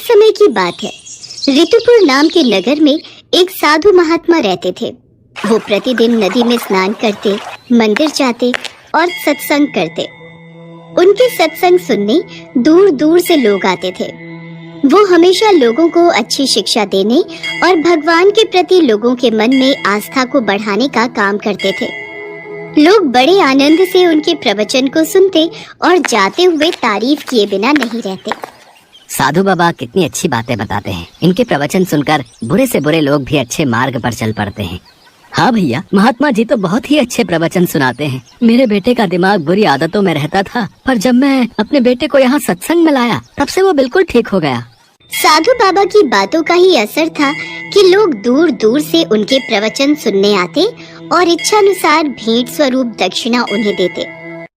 समय की बात है। ऋतुपुर नाम के नगर में एक साधु महात्मा रहते थे। वो प्रतिदिन नदी में स्नान करते, मंदिर जाते और सत्संग करते। उनके सत्संग सुनने दूर दूर से लोग आते थे। वो हमेशा लोगों को अच्छी शिक्षा देने और भगवान के प्रति लोगों के मन में आस्था को बढ़ाने का काम करते थे। लोग बड़े आनंद से उनके प्रवचन को सुनते और जाते हुए तारीफ किए बिना नहीं रहते। साधु बाबा कितनी अच्छी बातें बताते हैं। इनके प्रवचन सुनकर बुरे से बुरे लोग भी अच्छे मार्ग पर चल पड़ते हैं। हाँ भैया, महात्मा जी तो बहुत ही अच्छे प्रवचन सुनाते हैं। मेरे बेटे का दिमाग बुरी आदतों में रहता था, पर जब मैं अपने बेटे को यहाँ सत्संग में लाया तब से वो बिल्कुल ठीक हो गया। साधु बाबा की बातों का ही असर था कि लोग दूर दूर से उनके प्रवचन सुनने आते और इच्छानुसार भेंट स्वरूप दक्षिणा उन्हें देते।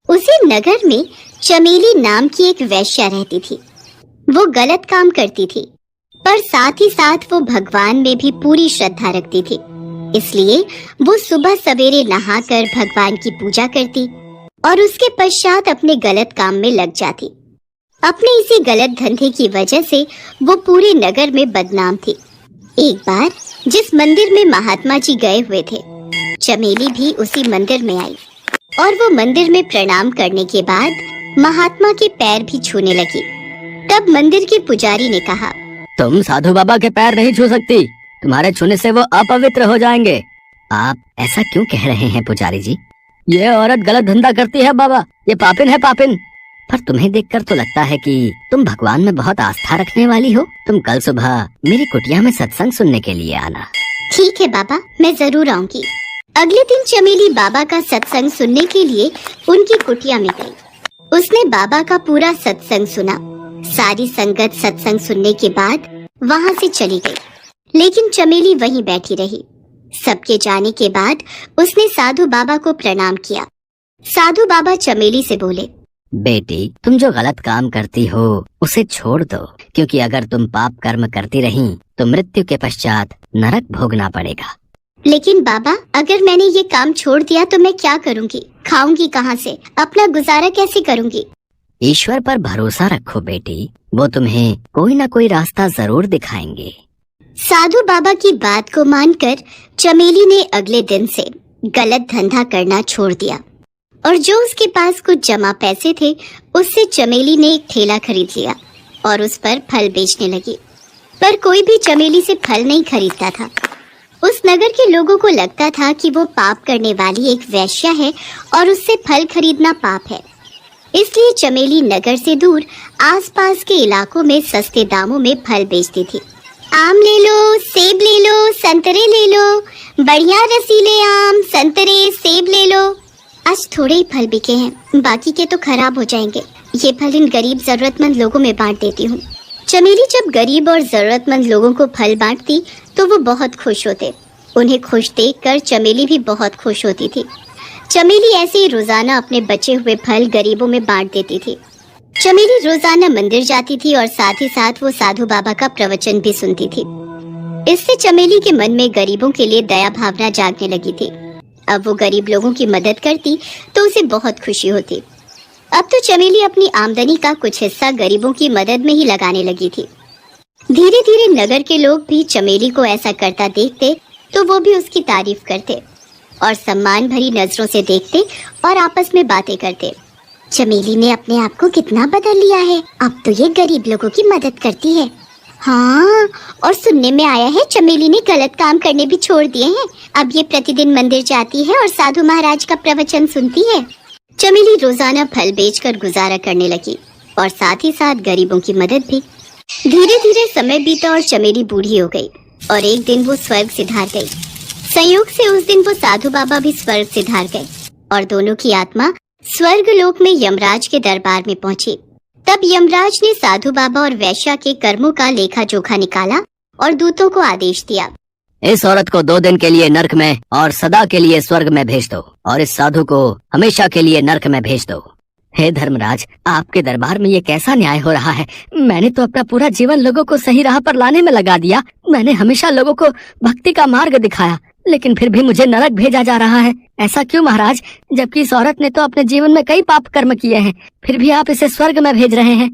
उसी नगर में चमेली नाम की एक वैश्या रहती थी। वो गलत काम करती थी, पर साथ ही साथ वो भगवान में भी पूरी श्रद्धा रखती थी। इसलिए वो सुबह सवेरे नहाकर भगवान की पूजा करती और उसके पश्चात अपने गलत काम में लग जाती। अपने इसी गलत धंधे की वजह से वो पूरे नगर में बदनाम थी। एक बार जिस मंदिर में महात्मा जी गए हुए थे, चमेली भी उसी मंदिर में आई और वो मंदिर में प्रणाम करने के बाद महात्मा के पैर भी छूने लगी। तब मंदिर के पुजारी ने कहा, तुम साधु बाबा के पैर नहीं छू सकती, तुम्हारे छूने से वो अपवित्र हो जाएंगे। आप ऐसा क्यों कह रहे हैं पुजारी जी? ये औरत गलत धंधा करती है बाबा, ये पापिन है पापिन। पर तुम्हें देखकर तो लगता है कि तुम भगवान में बहुत आस्था रखने वाली हो। तुम कल सुबह मेरी कुटिया में सत्संग सुनने के लिए आना। ठीक है बाबा, मैं जरूर आऊंगी। अगले दिन चमेली बाबा का सत्संग सुनने के लिए उनकी कुटिया में गई। उसने बाबा का पूरा सत्संग सुना। सारी संगत सत्संग सुनने के बाद वहाँ से चली गई, लेकिन चमेली वहीं बैठी रही। सबके जाने के बाद उसने साधु बाबा को प्रणाम किया। साधु बाबा चमेली से बोले, बेटी, तुम जो गलत काम करती हो उसे छोड़ दो, क्योंकि अगर तुम पाप कर्म करती रही तो मृत्यु के पश्चात नरक भोगना पड़ेगा। लेकिन बाबा, अगर मैंने ये काम छोड़ दिया तो मैं क्या करूँगी? खाऊंगी कहाँ से? अपना गुजारा कैसे करूँगी? ईश्वर पर भरोसा रखो बेटी, वो तुम्हें कोई न कोई रास्ता जरूर दिखाएंगे। साधु बाबा की बात को मानकर चमेली ने अगले दिन से गलत धंधा करना छोड़ दिया और जो उसके पास कुछ जमा पैसे थे उससे चमेली ने एक ठेला खरीद लिया और उस पर फल बेचने लगी। पर कोई भी चमेली से फल नहीं खरीदता था। उस नगर के लोगों को लगता था कि वो पाप करने वाली एक वैश्या है और उससे फल खरीदना पाप है। इसलिए चमेली नगर से दूर आसपास के इलाकों में सस्ते दामों में फल बेचती थी। आम ले लो, सेब ले लो, संतरे ले लो, बढ़िया रसीले आम, संतरे, सेब ले लो। आज थोड़े ही फल बिके हैं, बाकी के तो खराब हो जाएंगे। ये फल इन गरीब जरूरतमंद लोगों में बांट देती हूँ। चमेली जब गरीब और जरूरतमंद लोगों को फल बांटती तो वो बहुत खुश होते। उन्हें खुश देखकर चमेली भी बहुत खुश होती थी। चमेली ऐसे ही रोजाना अपने बचे हुए फल गरीबों में बांट देती थी। चमेली रोजाना मंदिर जाती थी और साथ ही साथ वो साधु बाबा का प्रवचन भी सुनती थी। इससे चमेली के मन में गरीबों के लिए दया भावना जागने लगी थी। अब वो गरीब लोगों की मदद करती तो उसे बहुत खुशी होती। अब तो चमेली अपनी आमदनी का कुछ हिस्सा गरीबों की मदद में ही लगाने लगी थी। धीरे धीरे नगर के लोग भी चमेली को ऐसा करता देखते तो वो भी उसकी तारीफ करते और सम्मान भरी नजरों से देखते और आपस में बातें करते। चमेली ने अपने आप को कितना बदल लिया है, अब तो ये गरीब लोगों की मदद करती है। हाँ, और सुनने में आया है चमेली ने गलत काम करने भी छोड़ दिए हैं। अब ये प्रतिदिन मंदिर जाती है और साधु महाराज का प्रवचन सुनती है। चमेली रोजाना फल बेचकर गुजारा करने लगी और साथ ही साथ गरीबों की मदद भी। धीरे धीरे समय बीता और चमेली बूढ़ी हो गई और एक दिन वो स्वर्ग सिधार गई। संयोग से उस दिन वो साधु बाबा भी स्वर्ग सिधार गए और दोनों की आत्मा स्वर्ग लोक में यमराज के दरबार में पहुंची। तब यमराज ने साधु बाबा और वैश्या के कर्मों का लेखा जोखा निकाला और दूतों को आदेश दिया, इस औरत को 2 दिन के लिए नरक में और सदा के लिए स्वर्ग में भेज दो और इस साधु को हमेशा के लिए नरक में भेज दो। हे धर्मराज, आपके दरबार में ये कैसा न्याय हो रहा है? मैंने तो अपना पूरा जीवन लोगों को सही राह पर लाने में लगा दिया। मैंने हमेशा लोगों को भक्ति का मार्ग दिखाया, लेकिन फिर भी मुझे नरक भेजा जा रहा है। ऐसा क्यों महाराज? जबकि इस औरत ने तो अपने जीवन में कई पाप कर्म किए हैं, फिर भी आप इसे स्वर्ग में भेज रहे हैं।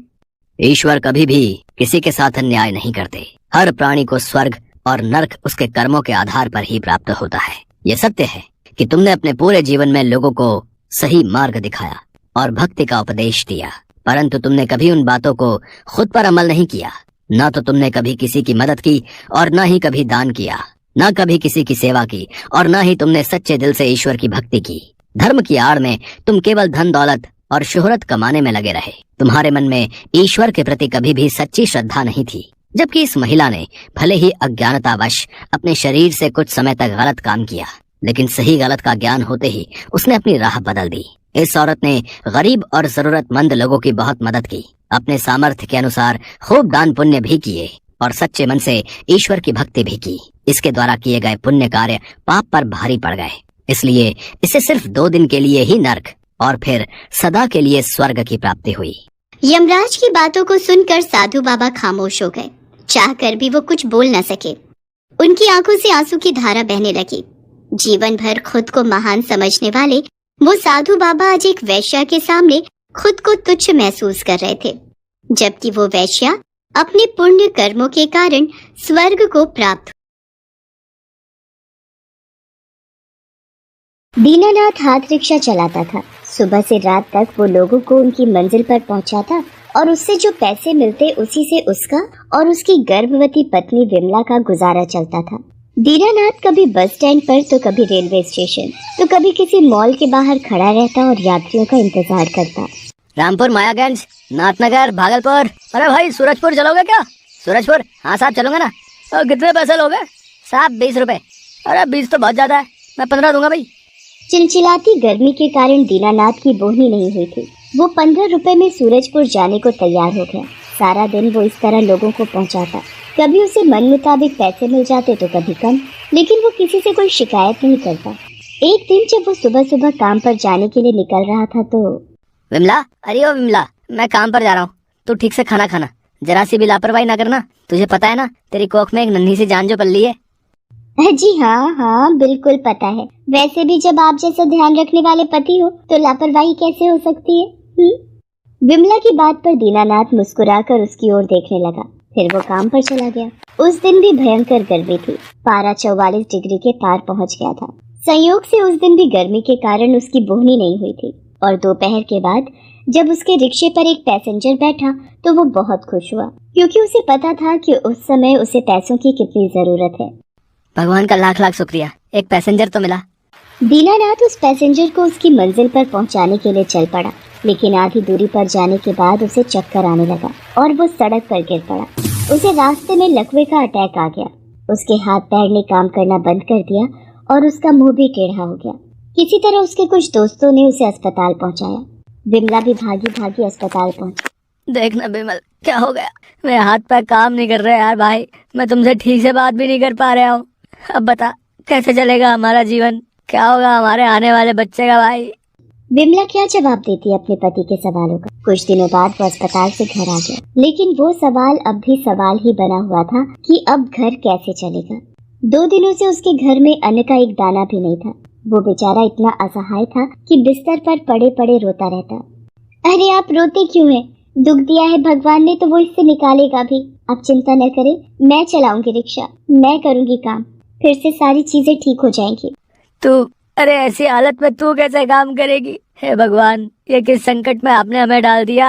ईश्वर कभी भी किसी के साथ अन्याय नहीं करते। हर प्राणी को स्वर्ग और नरक उसके कर्मों के आधार पर ही प्राप्त होता है। ये सत्य है कि तुमने अपने पूरे जीवन में लोगों को सही मार्ग दिखाया और भक्ति का उपदेश दिया, परंतु तुमने कभी उन बातों को खुद पर अमल नहीं किया। न तो तुमने कभी किसी की मदद की और न ही कभी दान किया, न कभी किसी की सेवा की और न ही तुमने सच्चे दिल से ईश्वर की भक्ति की। धर्म की आड़ में तुम केवल धन दौलत और शोहरत कमाने में लगे रहे। तुम्हारे मन में ईश्वर के प्रति कभी भी सच्ची श्रद्धा नहीं थी। जबकि इस महिला ने भले ही अज्ञानतावश अपने शरीर से कुछ समय तक गलत काम किया, लेकिन सही गलत का ज्ञान होते ही उसने अपनी राह बदल दी। इस औरत ने गरीब और जरूरतमंद लोगों की बहुत मदद की, अपने सामर्थ्य के अनुसार खूब दान पुण्य भी किए और सच्चे मन से ईश्वर की भक्ति भी की। इसके द्वारा किए गए पुण्य कार्य पाप पर भारी पड़ गए, इसलिए इसे सिर्फ 2 दिन के लिए ही नरक और फिर सदा के लिए स्वर्ग की प्राप्ति हुई। यमराज की बातों को सुनकर साधु बाबा खामोश हो गए। चाहकर भी वो कुछ बोल न सके। उनकी आंखों से आंसू की धारा बहने लगी। जीवन भर खुद को महान समझने वाले वो साधु बाबा आज एक वैश्या के सामने खुद को तुच्छ महसूस कर रहे थे, जबकि वो वैश्या अपने पुण्य कर्मों के कारण स्वर्ग को प्राप्त। दीनानाथ हाथ रिक्शा चलाता था। सुबह से रात तक वो लोगों को उनकी मंजिल पर पहुंचाता और उससे जो पैसे मिलते उसी से उसका और उसकी गर्भवती पत्नी विमला का गुजारा चलता था। दीनानाथ कभी बस स्टैंड पर तो कभी रेलवे स्टेशन तो कभी किसी मॉल के बाहर खड़ा रहता और यात्रियों का इंतजार करता। रामपुर, मायागंज, नाथनगर, भागलपुर। अरे भाई सूरजपुर चलोगे क्या? सूरजपुर? हाँ साहब चलूंगा ना। और कितने पैसे लोगे? साहब 20 रुपए। अरे 20 तो बहुत ज्यादा है, मैं 15 दूंगा भाई। चिलचिलाती गर्मी के कारण दीनानाथ की बोहनी नहीं हुई थी। वो 15 रुपए में सूरजपुर जाने को तैयार हो गया। सारा दिन वो इस तरह लोगों को पहुंचाता। कभी उसे मन मुताबिक पैसे मिल जाते तो कभी कम, लेकिन वो किसी से कोई शिकायत नहीं करता। एक दिन जब वो सुबह सुबह काम पर जाने के लिए निकल रहा था तो विमला, अरे ओ विमला, मैं काम पर जा रहा हूँ, तू ठीक से खाना खाना, जरा सी भी लापरवाही ना करना। तुझे पता है ना तेरी कोख में एक नन्ही सी जान जो पल्ली है। जी हाँ बिल्कुल पता है। वैसे भी जब आप जैसा ध्यान रखने वाले पति हो तो लापरवाही कैसे हो सकती है? विमला की बात पर दीनानाथ मुस्कुराकर उसकी ओर देखने लगा। फिर वो काम पर चला गया। उस दिन भी भयंकर गर्मी थी। पारा 44 डिग्री के पार पहुंच गया था। संयोग से उस दिन भी गर्मी के कारण उसकी बोहनी नहीं हुई थी और दोपहर के बाद जब उसके रिक्शे पर एक पैसेंजर बैठा तो वो बहुत खुश हुआ, क्योंकि उसे पता था कि उस समय उसे पैसों की कितनी जरूरत है। भगवान का लाख लाख शुक्रिया, एक पैसेंजर तो मिला। दीनानाथ उस पैसेंजर को उसकी मंजिल पर पहुंचाने के लिए चल पड़ा, लेकिन आधी दूरी पर जाने के बाद उसे चक्कर आने लगा और वो सड़क पर गिर पड़ा। उसे रास्ते में लकवे का अटैक आ गया। उसके हाथ पैर ने काम करना बंद कर दिया और उसका मुंह भी टेढ़ा हो गया। किसी तरह उसके कुछ दोस्तों ने उसे अस्पताल पहुंचाया। विमला भी भागी भागी अस्पताल पहुंची। देखना विमल, क्या हो गया? मेरे हाथ पैर काम नहीं कर रहे यार भाई, मैं तुमसे ठीक से बात भी नहीं कर पा रहा हूँ। अब बता कैसे चलेगा हमारा जीवन, क्या होगा हमारे आने वाले बच्चे का भाई? विमला क्या जवाब देती अपने पति के सवालों का। कुछ दिनों बाद वो अस्पताल से घर आ गया, लेकिन वो सवाल अब भी सवाल ही बना हुआ था कि अब घर कैसे चलेगा। 2 दिनों से उसके घर में अन्न का एक दाना भी नहीं था। वो बेचारा इतना असहाय था कि बिस्तर पर पड़े पड़े रोता रहता। अरे आप रोते क्यों हैं? दुख दिया है भगवान ने तो वो इससे निकालेगा भी। आप चिंता न करें, मैं चलाऊंगी रिक्शा, मैं करूंगी काम, फिर से सारी चीजें ठीक हो जाएंगी। तू, अरे ऐसी हालत में तू कैसे काम करेगी? हे भगवान, ये किस संकट में आपने हमें डाल दिया?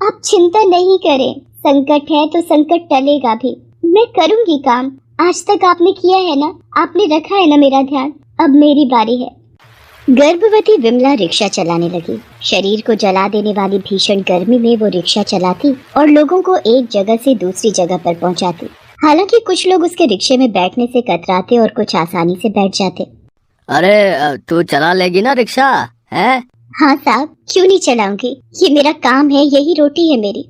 आप चिंता नहीं करें, संकट है तो संकट टलेगा भी। मैं करूंगी काम। आज तक आपने किया है ना, आपने रखा है ना मेरा ध्यान, अब मेरी बारी है। गर्भवती विमला रिक्शा चलाने लगी। शरीर को जला देने वाली भीषण गर्मी में वो रिक्शा चलाती और लोगों को एक जगह से दूसरी जगह पर पहुंचाती। हालांकि कुछ लोग उसके रिक्शे में बैठने से कतराते और कुछ आसानी से बैठ जाते। अरे तू चला लेगी ना रिक्शा है? हाँ साहब, क्यों नहीं चलाऊंगी, ये मेरा काम है, यही रोटी है मेरी।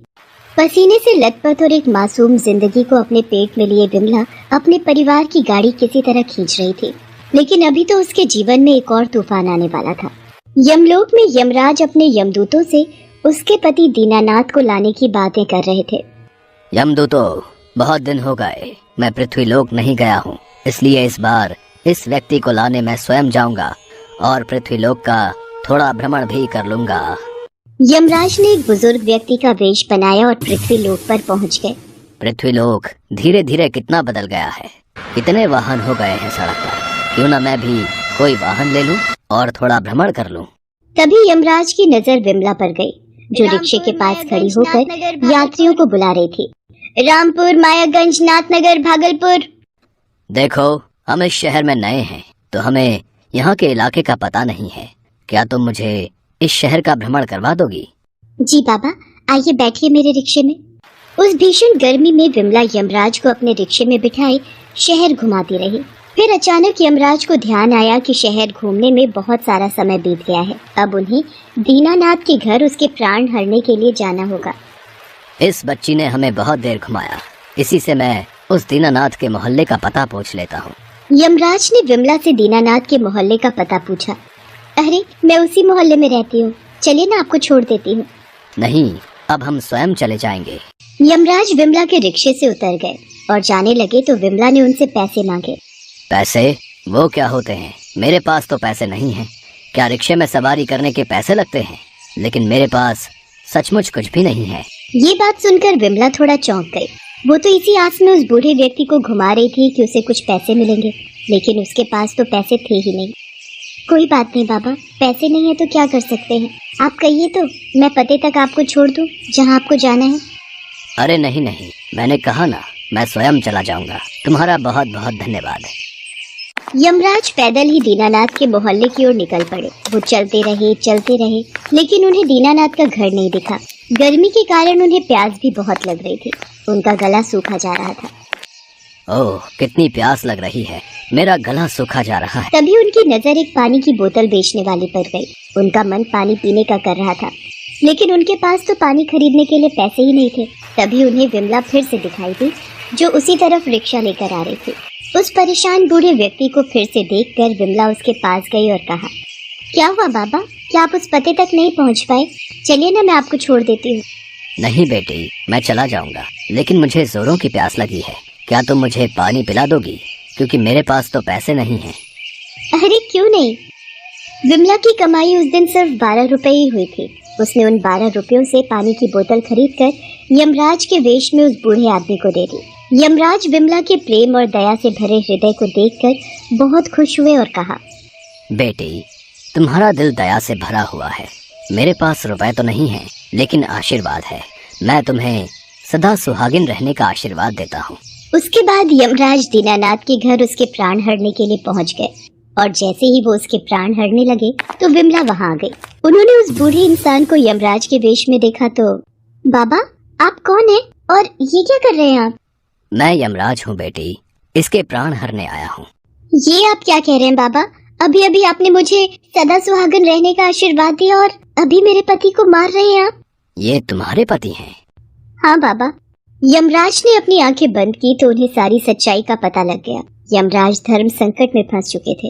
पसीने से लथपथ और एक मासूम जिंदगी को अपने पेट में लिए विमला अपने परिवार की गाड़ी किसी तरह खींच रही थी, लेकिन अभी तो उसके जीवन में एक और तूफान आने वाला था। यमलोक में यमराज अपने यमदूतों से उसके पति दीनानाथ को लाने की बातें कर रहे थे। यमदूतों, बहुत दिन हो गए मैं पृथ्वीलोक नहीं गया हूँ, इसलिए इस बार इस व्यक्ति को लाने मैं स्वयं जाऊंगा और पृथ्वीलोक का थोड़ा भ्रमण भी कर लूंगा। यमराज ने एक बुजुर्ग व्यक्ति का वेश बनाया और पृथ्वीलोक पर पहुंच गए। पृथ्वीलोक धीरे धीरे कितना बदल गया है। कितने वाहन हो गए हैं सड़क पर। क्यों ना मैं भी कोई वाहन ले लूं और थोड़ा भ्रमण कर लूं। तभी यमराज की नजर विमला पर गई, जो रिक्शे के पास खड़ी होकर यात्रियों को बुला रही थी। रामपुर, मायागंज, नाथनगर, भागलपुर। देखो, हम इस शहर में नए हैं तो हमें यहाँ के इलाके का पता नहीं है। क्या तुम मुझे इस शहर का भ्रमण करवा दोगी? जी बाबा, आइए बैठिए मेरे रिक्शे में। उस भीषण गर्मी में विमला यमराज को अपने रिक्शे में बिठाए शहर घुमाती रही। फिर अचानक यमराज को ध्यान आया कि शहर घूमने में बहुत सारा समय बीत गया है। अब उन्हें दीनानाथ के घर उसके प्राण हरने के लिए जाना होगा। इस बच्ची ने हमें बहुत देर घुमाया, इसी से मैं उस दीनानाथ के मोहल्ले का पता पूछ लेता हूँ। यमराज ने विमला से दीनानाथ के मोहल्ले का पता पूछा। अरे, मैं उसी मोहल्ले में रहती हूँ, चलिए ना आपको छोड़ देती हूँ। नहीं, अब हम स्वयं चले जाएंगे। यमराज विमला के रिक्शे से उतर गए और जाने लगे तो विमला ने उनसे पैसे मांगे। पैसे? वो क्या होते हैं? मेरे पास तो पैसे नहीं हैं। क्या रिक्शे में सवारी करने के पैसे लगते हैं? लेकिन मेरे पास सचमुच कुछ भी नहीं है। ये बात सुनकर विमला थोड़ा चौंक गई। वो तो इसी आस में उस बूढ़े व्यक्ति को घुमा रही थी कि उसे कुछ पैसे मिलेंगे, लेकिन उसके पास तो पैसे थे ही नहीं। कोई बात नहीं बाबा, पैसे नहीं है तो क्या कर सकते हैं। आप कहिए तो मैं पते तक आपको छोड़ दूं जहां आपको जाना है। अरे नहीं नहीं, मैंने कहा ना, मैं स्वयं चला जाऊंगा। तुम्हारा बहुत बहुत धन्यवाद। यमराज पैदल ही दीनानाथ के मोहल्ले की ओर निकल पड़े। वो चलते रहे, लेकिन उन्हें दीनानाथ का घर नहीं दिखा। गर्मी के कारण उन्हें प्यास भी बहुत लग रही थी। उनका गला सूखा जा रहा था। ओह, कितनी प्यास लग रही है, मेरा गला सूखा जा रहा है। तभी उनकी नजर एक पानी की बोतल बेचने वाले पर गई। उनका मन पानी पीने का कर रहा था, लेकिन उनके पास तो पानी खरीदने के लिए पैसे ही नहीं थे। तभी उन्हें विमला फिर से दिखाई दी, जो उसी तरफ रिक्शा लेकर आ रही थी। उस परेशान बूढ़े व्यक्ति को फिर से देखकर विमला उसके पास गई और कहा, क्या हुआ बाबा, क्या आप उस पते तक नहीं पहुंच पाए? चलिए ना, मैं आपको छोड़ देती हूँ। नहीं बेटी, मैं चला जाऊंगा, लेकिन मुझे जोरों की प्यास लगी है। क्या तुम मुझे पानी पिला दोगी? क्योंकि मेरे पास तो पैसे नहीं हैं। अरे क्यों नहीं। विमला की कमाई उस दिन सिर्फ 12 रुपए ही हुई थी। उसने उन 12 रुपयों से पानी की बोतल खरीदकर यमराज के वेश में उस बूढ़े आदमी को दे दी। यमराज विमला के प्रेम और दया से भरे हृदय को देखकर बहुत खुश हुए और कहा, बेटी, तुम्हारा दिल दया से भरा हुआ है। मेरे पास रुपए तो नहीं है, लेकिन आशीर्वाद है। मैं तुम्हें सदा सुहागिन रहने का आशीर्वाद देता हूँ। उसके बाद यमराज दीनानाथ के घर उसके प्राण हरने के लिए पहुँच गए, और जैसे ही वो उसके प्राण हरने लगे तो विमला वहाँ आ गई। उन्होंने उस बूढ़े इंसान को यमराज के वेश में देखा तो, बाबा आप कौन हैं और ये क्या कर रहे हैं आप? मैं यमराज हूँ बेटी, इसके प्राण हरने आया हूँ। ये आप क्या कह रहे हैं बाबा? अभी अभी आपने मुझे सदा सुहागन रहने का आशीर्वाद दिया और अभी मेरे पति को मार रहे हैं आप? ये तुम्हारे पति हैं? हाँ बाबा। यमराज ने अपनी आंखें बंद की तो उन्हें सारी सच्चाई का पता लग गया। यमराज धर्म संकट में फंस चुके थे।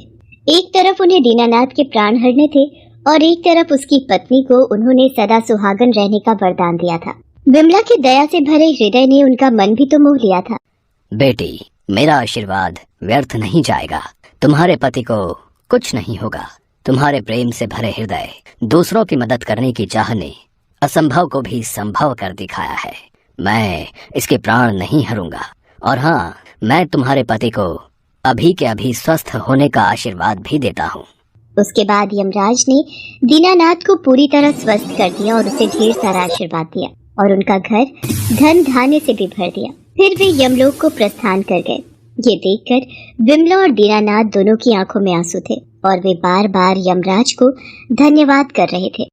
एक तरफ उन्हें दीनानाथ के प्राण हरने थे और एक तरफ उसकी पत्नी को उन्होंने सदा सुहागन रहने का वरदान दिया था। विमला की दया से भरे हृदय ने उनका मन भी तो मोह लिया था। बेटी, मेरा आशीर्वाद व्यर्थ नहीं जाएगा। तुम्हारे पति को कुछ नहीं होगा। तुम्हारे प्रेम से भरे हृदय, दूसरों की मदद करने की चाह ने असंभव को भी संभव कर दिखाया है। मैं इसके प्राण नहीं हरूंगा, और हाँ, मैं तुम्हारे पति को अभी के अभी स्वस्थ होने का आशीर्वाद भी देता हूँ। उसके बाद यमराज ने दीनानाथ को पूरी तरह स्वस्थ कर दिया और उसे ढेर सारा आशीर्वाद दिया और उनका घर धन धान्य से भी भर दिया। फिर वे यमलोक को प्रस्थान कर गए। ये देखकर विमला और दीनानाथ दोनों की आंखों में आंसू थे और वे बार बार यमराज को धन्यवाद कर रहे थे।